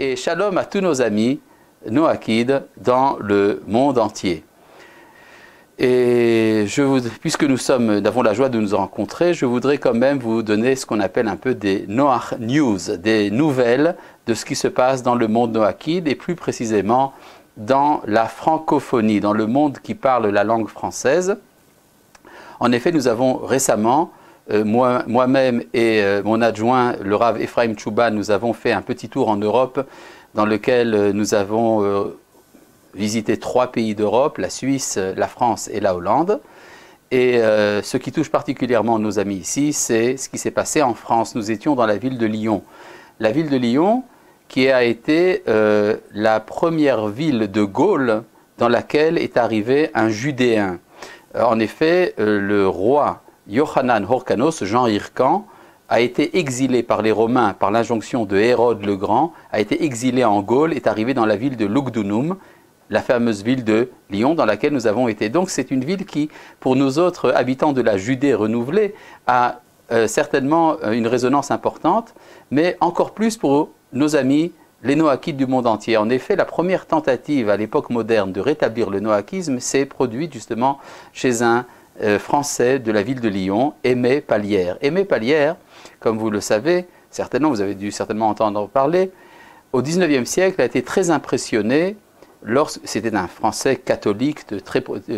et shalom à tous nos amis Noachides dans le monde entier. Et puisque nous avons la joie de nous rencontrer, je voudrais quand même vous donner ce qu'on appelle un peu des Noach News, des nouvelles de ce qui se passe dans le monde noachide et plus précisément dans la francophonie, dans le monde qui parle la langue française. En effet, nous avons récemment, moi-même et mon adjoint, le Rav Ephraim Tchouba, nous avons fait un petit tour en Europe dans lequel nous avons visité 3 pays d'Europe, la Suisse, la France et la Hollande. Et ce qui touche particulièrement nos amis ici, c'est ce qui s'est passé en France. Nous étions dans la ville de Lyon. La ville de Lyon qui a été la première ville de Gaule dans laquelle est arrivé un Judéen. En effet, le roi Yohanan Hyrcanos, Jean Hircan, a été exilé par les Romains par l'injonction de Hérode le Grand, a été exilé en Gaule, est arrivé dans la ville de Lugdunum, la fameuse ville de Lyon dans laquelle nous avons été. Donc c'est une ville qui, pour nous autres habitants de la Judée renouvelée, a certainement une résonance importante, mais encore plus pour nos amis les Noachides du monde entier. En effet, la première tentative à l'époque moderne de rétablir le noachisme s'est produite justement chez un Français de la ville de Lyon, Aimé Pallière. Aimé Pallière, comme vous le savez, certainement, vous avez dû certainement entendre parler, au XIXe siècle a été très impressionné, c'était un Français catholique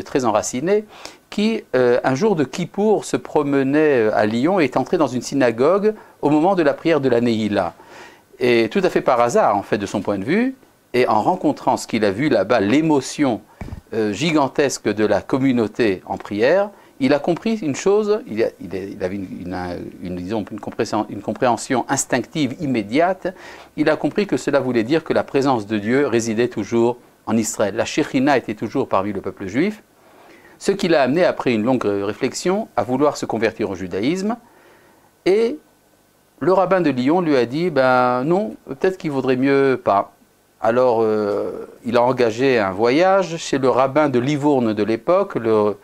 très enraciné, qui un jour de Kippour se promenait à Lyon et est entré dans une synagogue au moment de la prière de la Neïla. Et tout à fait par hasard, en fait, de son point de vue, et en rencontrant ce qu'il a vu là-bas, l'émotion gigantesque de la communauté en prière, il a compris une chose, il avait une compréhension instinctive immédiate, il a compris que cela voulait dire que la présence de Dieu résidait toujours en Israël. La Shekhina était toujours parmi le peuple juif, ce qui l'a amené, après une longue réflexion, à vouloir se convertir au judaïsme, et le rabbin de Lyon lui a dit, ben non, peut-être qu'il vaudrait mieux pas. Alors, il a engagé un voyage chez le rabbin de Livourne de l'époque, le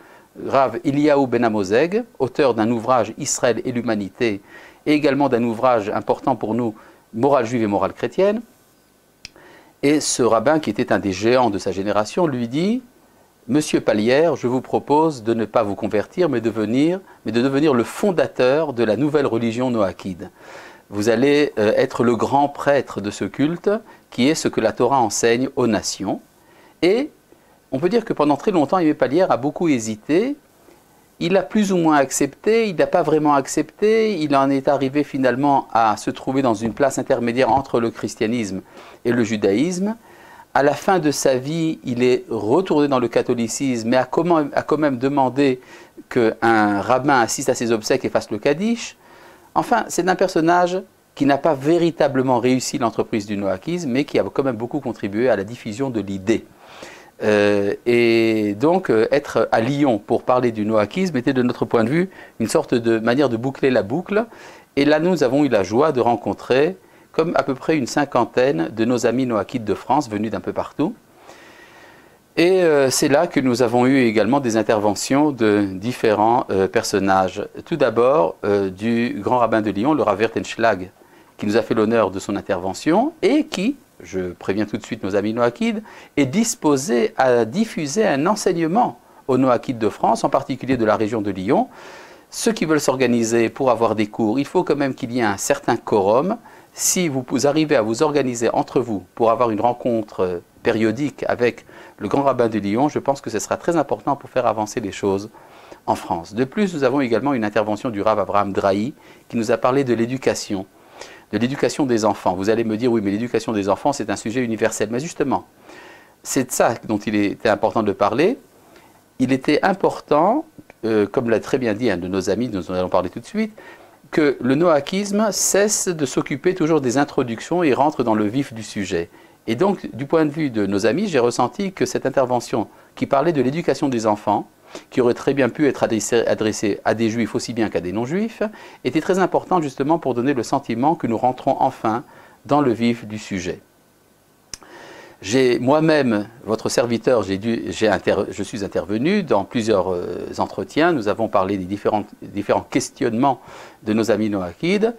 Rav Eliaou Ben Amozeg, auteur d'un ouvrage Israël et l'humanité, et également d'un ouvrage important pour nous, Morale juive et morale chrétienne. Et ce rabbin, qui était un des géants de sa génération, lui dit, Monsieur Pallière, je vous propose de ne pas vous convertir, mais de devenir le fondateur de la nouvelle religion noachide. Vous allez être le grand prêtre de ce culte, qui est ce que la Torah enseigne aux nations. Et on peut dire que pendant très longtemps, Aimé Pallière a beaucoup hésité. Il a plus ou moins accepté, il n'a pas vraiment accepté. Il en est arrivé finalement à se trouver dans une place intermédiaire entre le christianisme et le judaïsme. À la fin de sa vie, il est retourné dans le catholicisme, mais a quand même demandé qu'un rabbin assiste à ses obsèques et fasse le kaddish. Enfin, c'est un personnage qui n'a pas véritablement réussi l'entreprise du noachisme, mais qui a quand même beaucoup contribué à la diffusion de l'idée. Et donc, être à Lyon pour parler du noachisme était, de notre point de vue, une sorte de manière de boucler la boucle. Et là, nous avons eu la joie de rencontrer, comme à peu près une 50aine de nos amis noachides de France, venus d'un peu partout. Et c'est là que nous avons eu également des interventions de différents personnages. Tout d'abord, du grand rabbin de Lyon, le Rav Wertenschlag, qui nous a fait l'honneur de son intervention et qui, je préviens tout de suite nos amis noachides, est disposé à diffuser un enseignement aux noachides de France, en particulier de la région de Lyon. Ceux qui veulent s'organiser pour avoir des cours, il faut quand même qu'il y ait un certain quorum. Si vous arrivez à vous organiser entre vous pour avoir une rencontre périodique avec le grand rabbin de Lyon, je pense que ce sera très important pour faire avancer les choses en France. De plus, nous avons également une intervention du Rav Abraham Drahi qui nous a parlé de l'éducation des enfants. Vous allez me dire, oui, mais l'éducation des enfants, c'est un sujet universel. Mais justement, c'est de ça dont il était important de parler. Il était important, comme l'a très bien dit un de nos amis, dont nous allons parler tout de suite, que le noachisme cesse de s'occuper toujours des introductions et rentre dans le vif du sujet. Et donc, du point de vue de nos amis, j'ai ressenti que cette intervention qui parlait de l'éducation des enfants, qui aurait très bien pu être adressée à des juifs aussi bien qu'à des non-juifs, était très importante justement pour donner le sentiment que nous rentrons enfin dans le vif du sujet. Moi-même, votre serviteur, je suis intervenu dans plusieurs entretiens. Nous avons parlé des différents questionnements de nos amis noachides.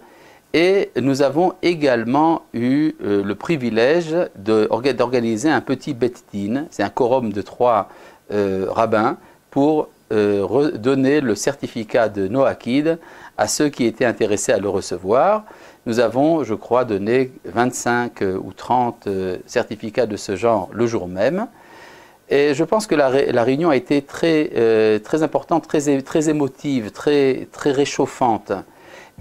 Et nous avons également eu le privilège d'organiser un petit bet-din, c'est un quorum de 3 rabbins, pour donner le certificat de Noachid à ceux qui étaient intéressés à le recevoir. Nous avons, je crois, donné 25 ou 30 certificats de ce genre le jour même. Et je pense que la réunion a été très importante, très émotive, très réchauffante.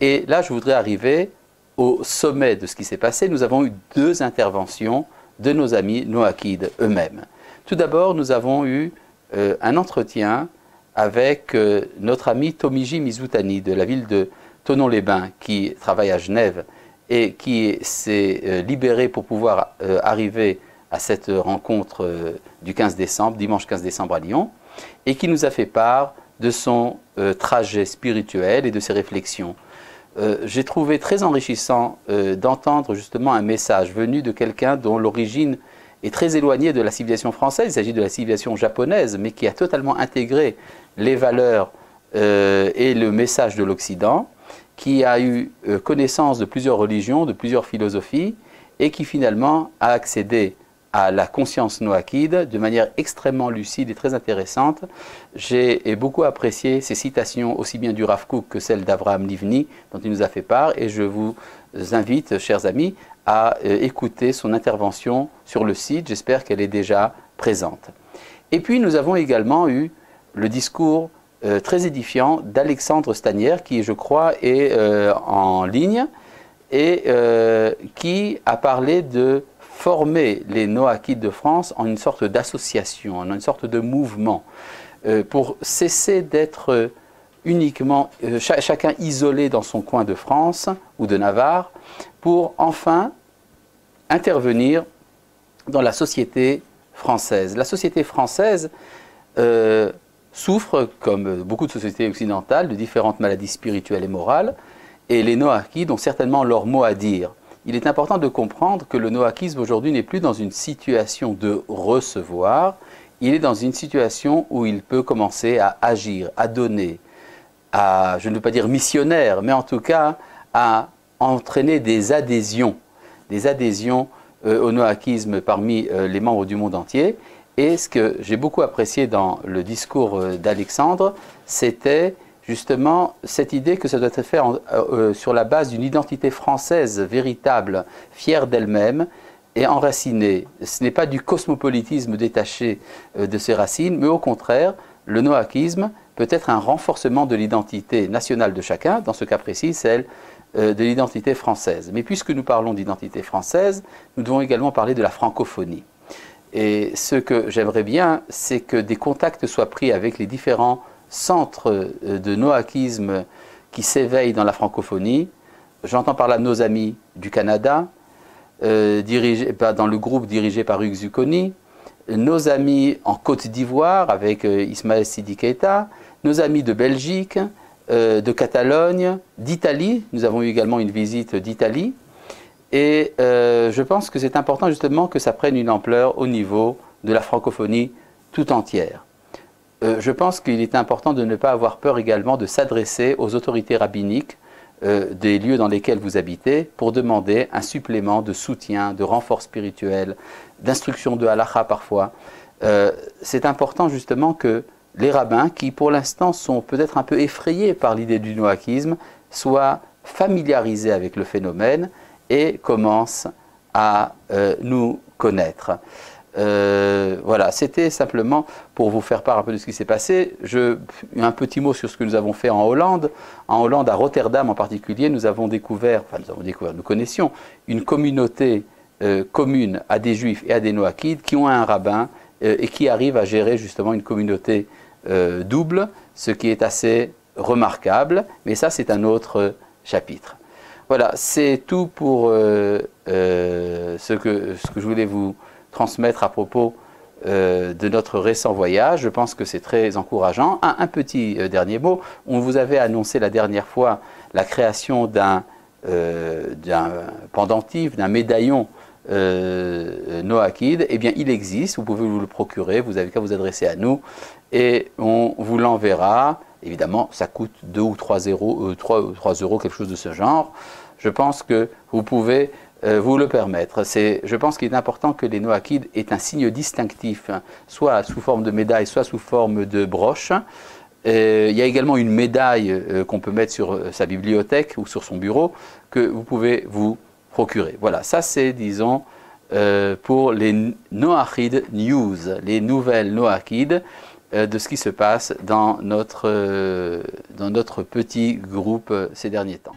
Et là, je voudrais arriver au sommet de ce qui s'est passé. Nous avons eu 2 interventions de nos amis Noachid eux-mêmes. Tout d'abord, nous avons eu un entretien avec notre ami Tomiji Mizutani de la ville de Thonon-les-Bains, qui travaille à Genève et qui s'est libéré pour pouvoir arriver à cette rencontre du 15 décembre, dimanche 15 décembre à Lyon, et qui nous a fait part de son trajet spirituel et de ses réflexions. J'ai trouvé très enrichissant d'entendre justement un message venu de quelqu'un dont l'origine est très éloignée de la civilisation française. Il s'agit de la civilisation japonaise, mais qui a totalement intégré les valeurs et le message de l'Occident, qui a eu connaissance de plusieurs religions, de plusieurs philosophies, et qui finalement a accédé à la conscience noachide de manière extrêmement lucide et très intéressante. J'ai beaucoup apprécié ces citations aussi bien du Rav Kook que celles d'Avraham Livni dont il nous a fait part, et je vous invite, chers amis, à écouter son intervention sur le site. J'espère qu'elle est déjà présente. Et puis nous avons également eu le discours très édifiant d'Alexandre Stanière, qui je crois est en ligne et qui a parlé de former les Noachides de France en une sorte d'association, en une sorte de mouvement, pour cesser d'être uniquement chacun isolé dans son coin de France ou de Navarre, pour enfin intervenir dans la société française. La société française souffre, comme beaucoup de sociétés occidentales, de différentes maladies spirituelles et morales, et les Noachides ont certainement leur mot à dire. Il est important de comprendre que le noachisme aujourd'hui n'est plus dans une situation de recevoir, il est dans une situation où il peut commencer à agir, à donner, à, je ne veux pas dire missionnaire, mais en tout cas à entraîner des adhésions au noachisme parmi les membres du monde entier. Et ce que j'ai beaucoup apprécié dans le discours d'Alexandre, c'était justement cette idée que ça doit être fait sur la base d'une identité française véritable, fière d'elle-même et enracinée. Ce n'est pas du cosmopolitisme détaché de ses racines, mais au contraire, le noachisme peut être un renforcement de l'identité nationale de chacun, dans ce cas précis, celle de l'identité française. Mais puisque nous parlons d'identité française, nous devons également parler de la francophonie. Et ce que j'aimerais bien, c'est que des contacts soient pris avec les différents centres de noachisme qui s'éveillent dans la francophonie. J'entends par là nos amis du Canada, dans le groupe dirigé par Hugues Zucconi, nos amis en Côte d'Ivoire avec Ismaël Sidi Keïta, nos amis de Belgique, de Catalogne, d'Italie. Nous avons eu également une visite d'Italie. Et je pense que c'est important justement que ça prenne une ampleur au niveau de la francophonie tout entière. Je pense qu'il est important de ne pas avoir peur également de s'adresser aux autorités rabbiniques des lieux dans lesquels vous habitez pour demander un supplément de soutien, de renfort spirituel, d'instruction de halakha parfois. C'est important justement que les rabbins, qui pour l'instant sont peut-être un peu effrayés par l'idée du noachisme, soient familiarisés avec le phénomène et commencent à nous connaître. Voilà, c'était simplement pour vous faire part un peu de ce qui s'est passé. Un petit mot sur ce que nous avons fait en Hollande. En Hollande, à Rotterdam en particulier, nous connaissions une communauté commune à des juifs et à des noachides qui ont un rabbin et qui arrivent à gérer justement une communauté double, ce qui est assez remarquable, mais ça c'est un autre chapitre. Voilà, c'est tout pour ce que je voulais vous transmettre à propos de notre récent voyage. Je pense que c'est très encourageant. Un petit dernier mot. On vous avait annoncé la dernière fois la création d'un pendentif, d'un médaillon noachide. Eh bien, il existe. Vous pouvez vous le procurer. Vous n'avez qu'à vous adresser à nous et on vous l'enverra. Évidemment, ça coûte 2 ou 3 euros, 3 euros, quelque chose de ce genre. je pense que vous pouvez vous le permettre. Je pense qu'il est important que les Noachides aient un signe distinctif, soit sous forme de médaille, soit sous forme de broche. Il y a également une médaille qu'on peut mettre sur sa bibliothèque ou sur son bureau que vous pouvez vous procurer. Voilà, ça c'est, disons, pour les Noachid News, les nouvelles Noachides de ce qui se passe dans notre petit groupe ces derniers temps.